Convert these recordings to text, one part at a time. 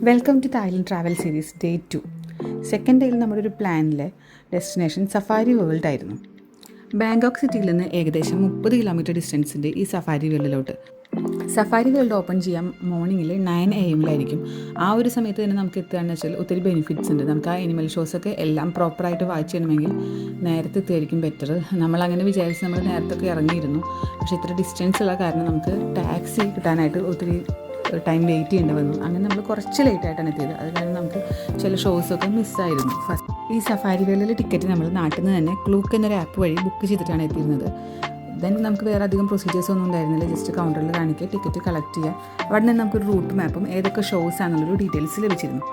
Welcome to Thailand travel series day 2. Second ഡേയിൽ നമ്മുടെ ഒരു പ്ലാനിലെ ഡെസ്റ്റിനേഷൻ സഫാരി വേൾഡ് ആയിരുന്നു. ബാങ്കോക്ക് സിറ്റിയിൽ നിന്ന് ഏകദേശം 30 കിലോമീറ്റർ ഡിസ്റ്റൻസിൻ്റെ ഈ സഫാരി വേൾഡിലോട്ട്. സഫാരി വേൾഡ് ഓപ്പൺ ചെയ്യാൻ മോർണിംഗിൽ 9 AM ആ ഒരു സമയത്ത് തന്നെ നമുക്ക് എത്തുകയാണെന്ന് വെച്ചാൽ ഒത്തിരി ബെനിഫിറ്റ്സ് ഉണ്ട്. നമുക്ക് ആ അനിമൽ ഷോസൊക്കെ എല്ലാം പ്രോപ്പറായിട്ട് വാച്ച് ചെയ്യണമെങ്കിൽ നേരത്തെ എത്തുമായിരിക്കും ബെറ്റർ. നമ്മളങ്ങനെ വിചാരിച്ച് നമ്മൾ നേരത്തൊക്കെ ഇറങ്ങിയിരുന്നു. പക്ഷേ ഇത്ര ഡിസ്റ്റൻസ് ഉള്ള കാരണം നമുക്ക് ടാക്സി കിട്ടാനായിട്ട് ഒത്തിരി ടൈം വെയിറ്റ് ചെയ്യേണ്ടി വന്നു. അങ്ങനെ നമ്മൾ കുറച്ച് ലേറ്റായിട്ടാണ് എത്തിയത്. അത് കാരണം നമുക്ക് ചില ഷോസൊക്കെ മിസ്സായിരുന്നു. ഈ സഫാരി വേൾഡിലെ ടിക്കറ്റ് നമ്മൾ നാട്ടിൽ നിന്ന് തന്നെ ക്ലൂക്ക് എന്നൊരു ആപ്പ് വഴി ബുക്ക് ചെയ്തിട്ടാണ് എത്തിയിരുന്നത്. ദെൻ നമുക്ക് വേറെ അധികം പ്രൊസീജിയേഴ്സ് ഒന്നും ഉണ്ടായിരുന്നില്ല. ജസ്റ്റ് കൗണ്ടറിൽ കാണിക്കുക, ടിക്കറ്റ് കളക്ട് ചെയ്യുക. അവിടെ നിന്ന് നമുക്കൊരു റൂട്ട് മാപ്പും ഏതൊക്കെ ഷോസ് ആണെന്നുള്ളൊരു ഡീറ്റെയിൽസ് ലഭിച്ചിരുന്നു.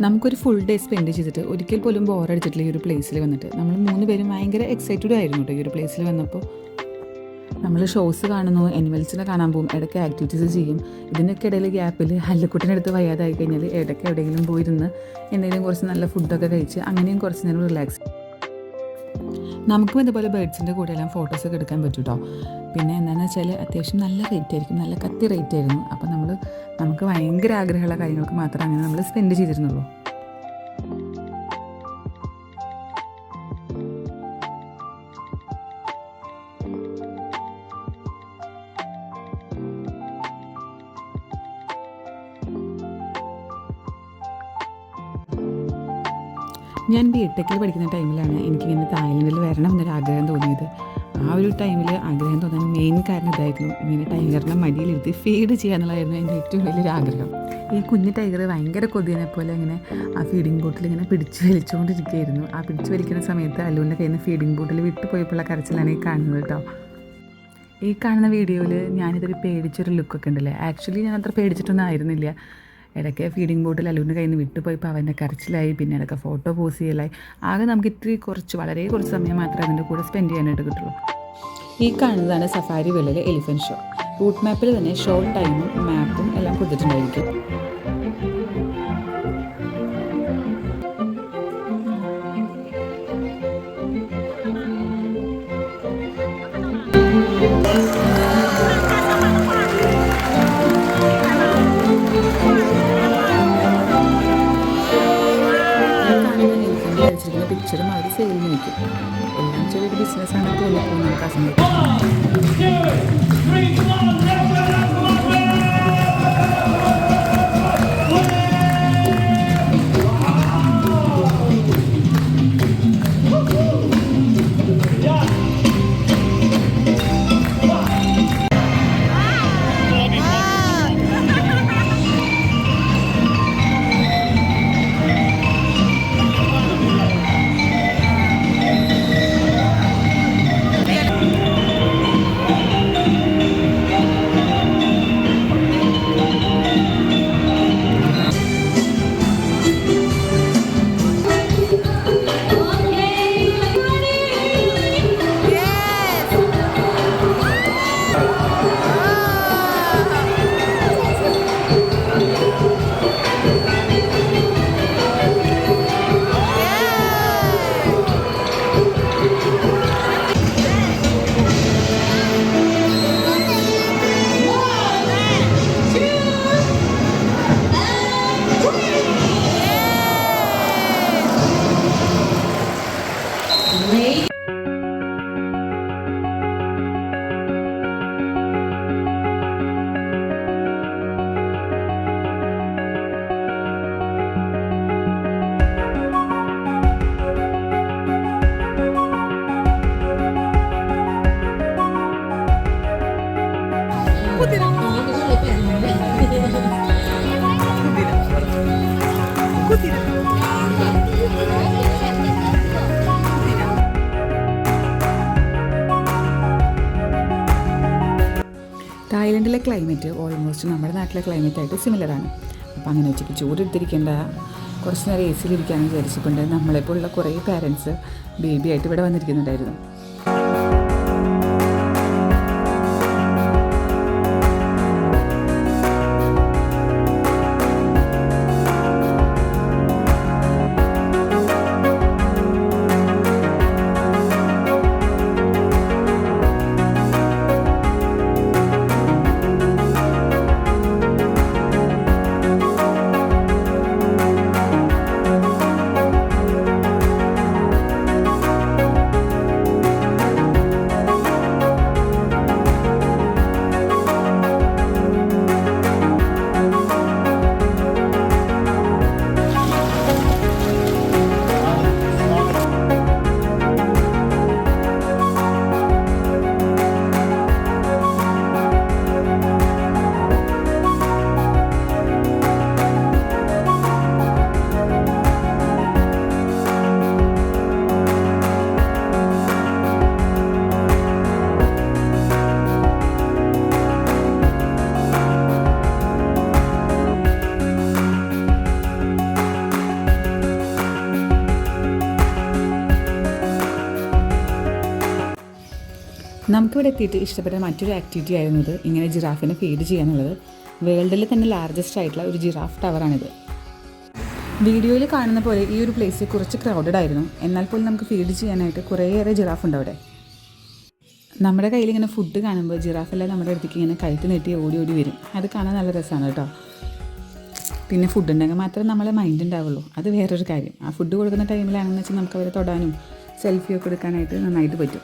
നമുക്കൊരു ഫുൾ ഡേ സ്പെൻഡ് ചെയ്തിട്ട് ഒരിക്കൽ പോലും ബോറടിച്ചിട്ടില്ല ഈ ഒരു പ്ലേസിൽ വന്നിട്ട്. നമ്മൾ 3 പേരും ഭയങ്കര എക്സൈറ്റഡ് ആയിരുന്നു കേട്ടോ ഈ ഒരു പ്ലേസിൽ വന്നപ്പോൾ. നമ്മൾ ഷോസ് കാണുന്നു, അനിമൽസിനെ കാണാൻ പോകും, ഇടയ്ക്ക് ആക്ടിവിറ്റീസ് ചെയ്യും. ഇതിനൊക്കെ ഇടയിൽ ഗ്യാപ്പിൽ ഹല്ലുക്കുട്ടിനടുത്ത് വയ്യാതായി കഴിഞ്ഞാൽ ഇടയ്ക്ക് എവിടെയെങ്കിലും പോയിരുന്ന് എന്തെങ്കിലും കുറച്ച് നല്ല ഫുഡൊക്കെ കഴിച്ച് അങ്ങനെയും കുറച്ച് നേരം റിലാക്സ്. നമുക്കും ഇതുപോലെ ബേർഡ്സിൻ്റെ കൂടെയെല്ലാം ഫോട്ടോസൊക്കെ എടുക്കാൻ പറ്റും കേട്ടോ. പിന്നെ എന്താണെന്ന് വെച്ചാൽ അത്യാവശ്യം നല്ല റേറ്റ് ആയിരിക്കും, നല്ല കത്തി റേറ്റ് ആയിരുന്നു. അപ്പോൾ നമുക്ക് ഭയങ്കര ആഗ്രഹമുള്ള കാര്യങ്ങൾക്ക് മാത്രമേ അങ്ങനെ നമ്മൾ സ്പെൻഡ് ചെയ്തിരുന്നുള്ളൂ. ഞാൻ ബിടെക്കിൽ പഠിക്കുന്ന ടൈമിലാണ് എനിക്കിങ്ങനെ തായ്ലൻഡിൽ വരണം എന്നൊരാഗ്രഹം തോന്നിയത്. ആ ഒരു ടൈമിൽ ആഗ്രഹം തോന്നാൻ മെയിൻ കാരണം ഇതായിരുന്നു. ഇങ്ങനെ ടൈഗറിനെ മടിയിലിരുത്തി ഫീഡ് ചെയ്യാന്നുള്ളതായിരുന്നു എൻ്റെ ഏറ്റവും വലിയൊരു ആഗ്രഹം. ഈ കുഞ്ഞു ടൈഗർ ഭയങ്കര കൊതിയനെ പോലെ ഇങ്ങനെ ആ ഫീഡിംഗ് ബോട്ടിൽ ഇങ്ങനെ പിടിച്ച് വലിച്ചുകൊണ്ടിരിക്കുകയായിരുന്നു. ആ പിടിച്ച് വലിക്കുന്ന സമയത്ത് അല്ലുവിൻ്റെ കയ്യിൽ നിന്ന് ഫീഡിംഗ് ബോട്ടിൽ വിട്ടു പോയപ്പോഴുള്ള കരച്ചിലാണ് ഈ കാണുന്നത് കേട്ടോ. ഈ കാണുന്ന വീഡിയോയിൽ ഞാനിതൊരു പേടിച്ചൊരു ലുക്കൊക്കെ ഉണ്ടല്ലേ. ആക്ച്വലി ഞാൻ അത്ര പേടിച്ചിട്ടൊന്നും ആയിരുന്നില്ല. ഇടയ്ക്ക് ഫീഡിംഗ് ബോട്ടിൽ അല്ലുവിൻ്റെ കയ്യിൽ നിന്ന് വിട്ടുപോയപ്പോൾ അവൻ്റെ കരച്ചിലായി, പിന്നെ ഇടയ്ക്ക് ഫോട്ടോ പോസ് ചെയ്യലായി. ആകെ നമുക്ക് വളരെ കുറച്ച് സമയം മാത്രമേ അതിൻ്റെ കൂടെ സ്പെൻഡ് ചെയ്യാനായിട്ട് കിട്ടുള്ളൂ. ഈ കാണുന്നതാണ് സഫാരി വേൾഡിലെ എലിഫൻറ്റ് ഷോ. റൂട്ട് മാപ്പിൽ തന്നെ ഷോ ടൈമും മാപ്പും എല്ലാം കൊടുത്തിട്ടുണ്ടായിരിക്കും. പിക്ചറും അവർ സെയിലിന് വയ്ക്കും. എല്ലാം ചെറിയൊരു ബിസിനസ്സാണ് തോന്നിപ്പോകും നമുക്ക് ആ സമയത്ത്. തായ്ലൻഡിലെ ക്ലൈമറ്റ് ഓൾമോസ്റ്റ് നമ്മുടെ നാട്ടിലെ ക്ലൈമറ്റായിട്ട് സിമിലറാണ്. അപ്പോൾ അങ്ങനെ ഉച്ചയ്ക്ക് ചൂടെടുത്തിരിക്കേണ്ട, കുറച്ച് നേരം എ സിയിലിരിക്കാമെന്ന് വിചാരിച്ചുകൊണ്ട് നമ്മളെപ്പോലുള്ള കുറേ പാരൻസ് ബേബിയായിട്ട് ഇവിടെ വന്നിരിക്കുന്നുണ്ടായിരുന്നു. നമുക്കിവിടെ എത്തിയിട്ട് ഇഷ്ടപ്പെട്ട മറ്റൊരു ആക്ടിവിറ്റി ആയിരുന്നത് ഇങ്ങനെ ജിറാഫിനെ ഫീഡ് ചെയ്യാനുള്ളത്. വേൾഡിൽ തന്നെ ലാർജസ്റ്റ് ആയിട്ടുള്ള ഒരു ജിറാഫ് ടവറാണിത്. വീഡിയോയിൽ കാണുന്ന പോലെ ഈ ഒരു പ്ലേസ് കുറച്ച് ക്രൗഡഡ് ആയിരുന്നു. എന്നാൽ പോലും നമുക്ക് ഫീഡ് ചെയ്യാനായിട്ട് കുറേയേറെ ജിറാഫ് ഉണ്ട് അവിടെ. നമ്മുടെ കയ്യിൽ ഇങ്ങനെ ഫുഡ് കാണുമ്പോൾ ജിറാഫെല്ലാം നമ്മുടെ അടുത്തേക്ക് ഇങ്ങനെ കഴുത്ത് നീട്ടി ഓടി ഓടി വരും. അത് കാണാൻ നല്ല രസമാണ് കേട്ടോ. പിന്നെ ഫുഡ് ഉണ്ടെങ്കിൽ മാത്രമേ നമ്മളെ മൈൻഡ് ഉണ്ടാവുള്ളൂ. അത് വേറൊരു കാര്യം. ആ ഫുഡ് കൊടുക്കുന്ന ടൈമിലാണെന്ന് വെച്ചാൽ നമുക്ക് അവരെ തൊടാനും സെൽഫിയൊക്കെ എടുക്കാനായിട്ട് നന്നായിട്ട് പറ്റും.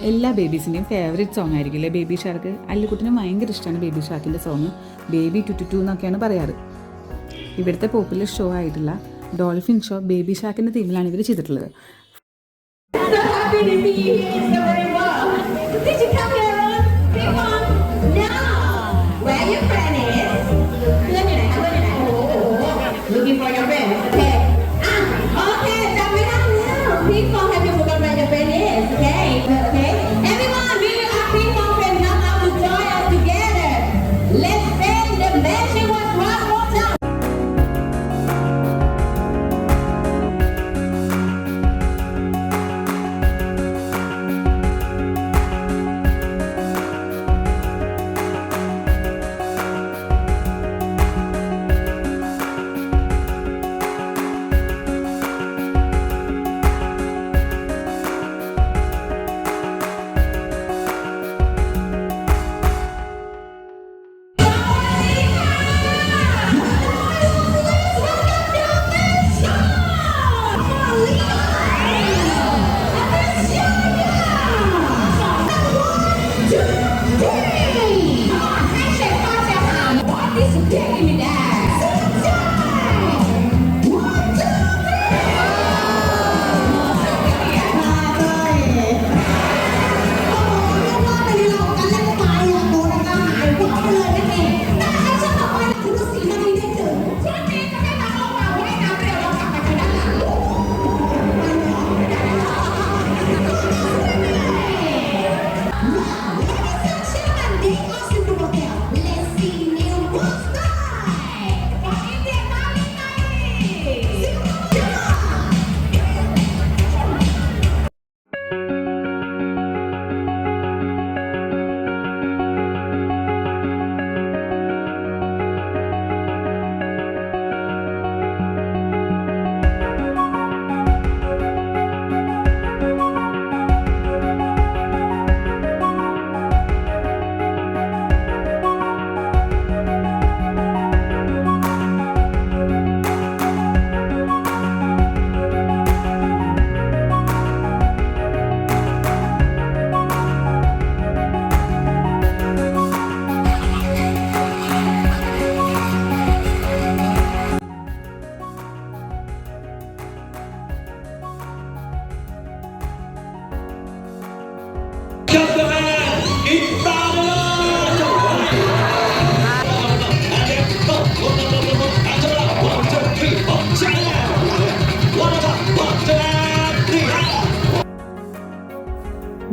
എല്ലാ ബേബീസിൻ്റെയും ഫേവറേറ്റ് സോങ് ആയിരിക്കില്ലേ ബേബി ഷാർക്ക്. അല്ലുകുട്ടിന് ഭയങ്കര ഇഷ്ടമാണ് ബേബി ഷാർക്കിൻ്റെ സോങ്. ബേബി ടു എന്നൊക്കെയാണ് പറയാറ്. ഇവിടുത്തെ പോപ്പുലർ ഷോ ആയിട്ടുള്ള ഡോൾഫിൻ ഷോ ബേബി ഷാർക്കിൻ്റെ തീമിലാണ് ഇവർ ചെയ്തിട്ടുള്ളത്.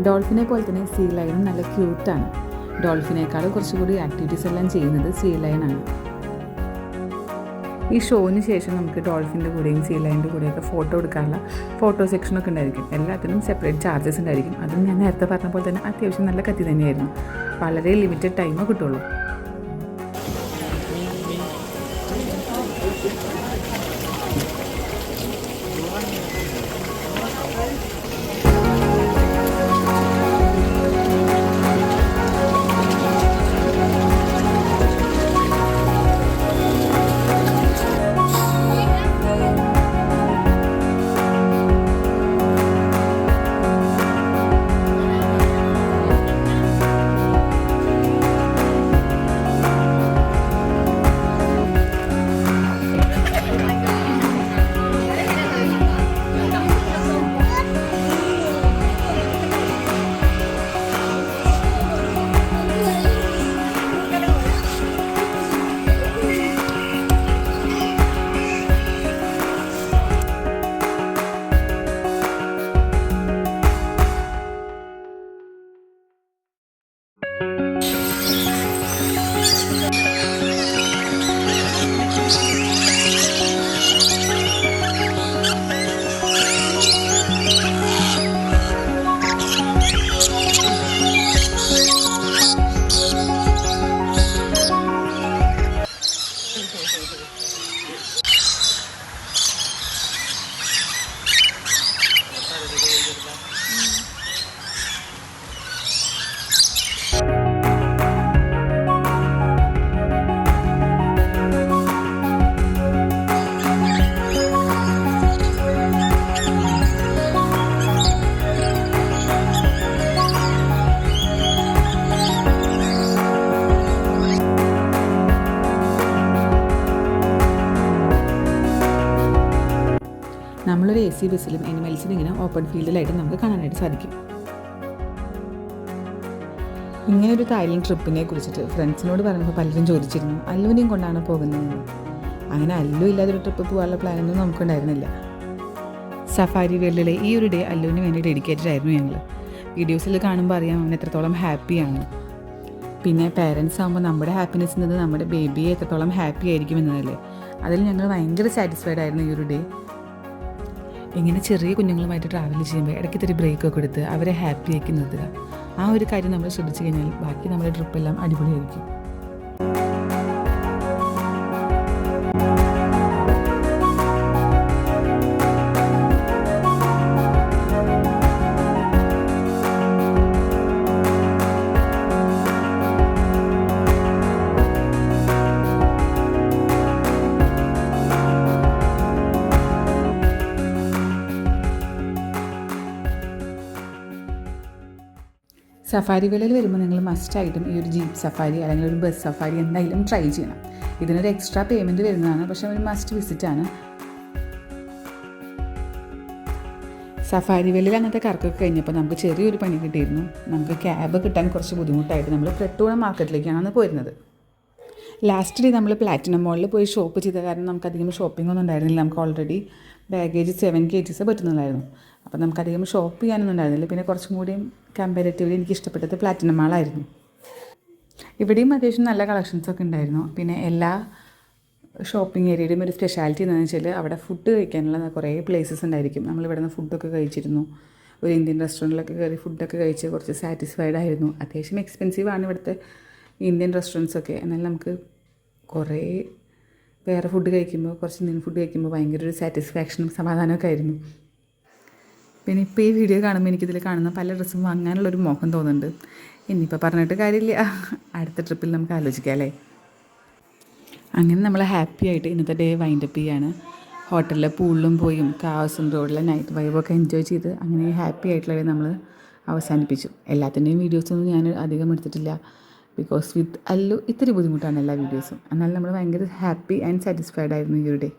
ഡോൾഫിനെ പോലെ തന്നെ സീ ലയൺ നല്ല ക്യൂട്ടാണ്. ഡോൾഫിനേക്കാൾ കുറച്ചുകൂടി ആക്ടിവിറ്റീസ് എല്ലാം ചെയ്യുന്നത് സീ ലയണാണ്. ഈ ഷോന് ശേഷം നമുക്ക് ഡോൾഫിൻ്റെ കൂടെയും സീ ലയണിൻ്റെ കൂടെയൊക്കെ ഫോട്ടോ എടുക്കാനുള്ള ഫോട്ടോ സെക്ഷനൊക്കെ ഉണ്ടായിരിക്കും. എല്ലാത്തിനും സെപ്പറേറ്റ് ചാർജസ് ഉണ്ടായിരിക്കും. അതും ഞാൻ നേരത്തെ പറഞ്ഞ പോലെ തന്നെ അത്യാവശ്യം നല്ല കത്തി തന്നെയായിരുന്നു. വളരെ ലിമിറ്റഡ് ടൈമേ കിട്ടുള്ളൂ. നമ്മളൊരു AC ബസ്സിലും അനിമൽസിന് ഇങ്ങനെ ഓപ്പൺ ഫീൽഡിലായിട്ട് നമുക്ക് കാണാനായിട്ട് സാധിക്കും. ഇങ്ങനൊരു തായ്ലൻഡ് ട്രിപ്പിനെ കുറിച്ചിട്ട് ഫ്രണ്ട്സിനോട് പറഞ്ഞപ്പോൾ പലരും ചോദിച്ചിരുന്നു അല്ലുവിനെയും കൊണ്ടാണ് പോകുന്നതെന്ന്. അങ്ങനെ അല്ലു ഇല്ലാതൊരു ട്രിപ്പ് പോകാനുള്ള പ്ലാനൊന്നും നമുക്കുണ്ടായിരുന്നില്ല. സഫാരി വേൾഡിലെ ഈ ഒരു ഡേ അല്ലുവിന് വേണ്ടി ഡെഡിക്കേറ്റഡ് ആയിരുന്നു ഞങ്ങൾ. വീഡിയോസിൽ കാണുമ്പോൾ അറിയാം അവൻ എത്രത്തോളം ഹാപ്പിയാണ്. പിന്നെ പേരൻസ് ആകുമ്പോൾ നമ്മുടെ ഹാപ്പിനെസ് എന്നത് നമ്മുടെ ബേബിയെ എത്രത്തോളം ഹാപ്പി ആയിരിക്കും എന്നതല്ലേ. അതിൽ ഞങ്ങൾ ഭയങ്കര സാറ്റിസ്ഫൈഡ് ആയിരുന്നു ഈ ഒരു ഡേ. ഇങ്ങനെ ചെറിയ കുഞ്ഞുങ്ങളുമായിട്ട് ട്രാവൽ ചെയ്യുമ്പോൾ ഇടയ്ക്ക് ഇത്തിരി ബ്രേക്കൊക്കെ എടുത്ത് അവരെ ഹാപ്പി ആക്കി നിർത്തുക. ആ ഒരു കാര്യം നമ്മൾ ശ്രദ്ധിച്ചു കഴിഞ്ഞാൽ ബാക്കി നമ്മുടെ ട്രിപ്പെല്ലാം അടിപൊളിയായിരിക്കും. സഫാരി വേളയിൽ വരുമ്പോൾ നിങ്ങൾ മസ്റ്റായിട്ടും ഈ ഒരു ജീപ്പ് സഫാരി അല്ലെങ്കിൽ ഒരു ബസ് സഫാരി എന്തായാലും ട്രൈ ചെയ്യണം. ഇതിനൊരു എക്സ്ട്രാ പേയ്മെൻറ്റ് വരുന്നതാണ്, പക്ഷേ ഒരു മസ്റ്റ് വിസിറ്റാണ്. സഫാരി വേലിയിൽ അങ്ങനത്തെ കറക്കൊക്കെ കഴിഞ്ഞപ്പോൾ നമുക്ക് ചെറിയൊരു പണി കിട്ടിയിരുന്നു. നമുക്ക് ക്യാബ് കിട്ടാൻ കുറച്ച് ബുദ്ധിമുട്ടായിട്ട് നമ്മൾ ഫ്രെട്ടൂണ മാർക്കറ്റിലേക്കാണ് പോയിരുന്നത്. ലാസ്റ്റ് ഡേ നമ്മൾ പ്ലാറ്റിനം മോളിൽ പോയി ഷോപ്പ് ചെയ്ത കാരണം നമുക്കധികം ഷോപ്പിംഗ് ഒന്നും ഉണ്ടായിരുന്നില്ല. നമുക്ക് ഓൾറെഡി ബാഗേജ് 7 kgs പറ്റുന്നതായിരുന്നു. അപ്പോൾ നമുക്കധികം ഷോപ്പ് ചെയ്യാനൊന്നും ഉണ്ടായിരുന്നില്ല. പിന്നെ കുറച്ചും കൂടിയും കമ്പാരിറ്റീവ്ലി എനിക്ക് ഇഷ്ടപ്പെട്ടത് പ്ലാറ്റിനം മാളായിരുന്നു. ഇവിടെയും അത്യാവശ്യം നല്ല കളക്ഷൻസൊക്കെ ഉണ്ടായിരുന്നു. പിന്നെ എല്ലാ ഷോപ്പിംഗ് ഏരിയയുടെയും ഒരു സ്പെഷ്യാലിറ്റി എന്താണെന്ന് വെച്ചാൽ അവിടെ ഫുഡ് കഴിക്കാനുള്ള കുറേ പ്ലേസസ് ഉണ്ടായിരിക്കും. നമ്മളിവിടെ നിന്ന് ഫുഡൊക്കെ കഴിച്ചിരുന്നു. ഒരു ഇന്ത്യൻ റെസ്റ്റോറൻറ്റിലൊക്കെ കയറി ഫുഡൊക്കെ കഴിച്ച് കുറച്ച് സാറ്റിസ്ഫൈഡ് ആയിരുന്നു. അത്യാവശ്യം എക്സ്പെൻസീവാണ് ഇവിടുത്തെ ഇന്ത്യൻ റെസ്റ്റോറൻറ്റ്സൊക്കെ. എന്നാൽ നമുക്ക് കുറേ വേറെ ഫുഡ് കഴിക്കുമ്പോൾ, കുറച്ച് ഇന്ത്യൻ ഫുഡ് കഴിക്കുമ്പോൾ ഭയങ്കര ഒരു സാറ്റിസ്ഫാക്ഷനും സമാധാനമൊക്കെ ആയിരുന്നു. പിന്നെ ഇപ്പോൾ ഈ വീഡിയോ കാണുമ്പോൾ എനിക്കിതിൽ കാണുന്ന പല ഡ്രസ്സും വാങ്ങാനുള്ളൊരു മോഹം തോന്നുന്നുണ്ട്. ഇനിയിപ്പോൾ പറഞ്ഞിട്ട് കാര്യമില്ല, അടുത്ത ട്രിപ്പിൽ നമുക്ക് ആലോചിക്കാം അല്ലേ. അങ്ങനെ നമ്മൾ ഹാപ്പി ആയിട്ട് ഇന്നത്തെ ഡേ വൈൻഡപ്പ് ചെയ്യാണ്. ഹോട്ടലിലെ പൂളിലും പോയും കാവസും റോഡിലെ നൈറ്റ് വൈബൊക്കെ എൻജോയ് ചെയ്ത് അങ്ങനെ ഹാപ്പി ആയിട്ടുള്ള നമ്മൾ അവസാനിപ്പിച്ചു. എല്ലാത്തിൻ്റെയും വീഡിയോസൊന്നും ഞാൻ അധികം എടുത്തിട്ടില്ല. ബിക്കോസ് വിത്ത് അല്ലു ഇത്തിരി ബുദ്ധിമുട്ടാണ് എല്ലാ വീഡിയോസും. എന്നാലും നമ്മൾ ഭയങ്കര ഹാപ്പി ആൻഡ് സാറ്റിസ്ഫൈഡ് ആയിരുന്നു ഈ ഒരു ഡേ.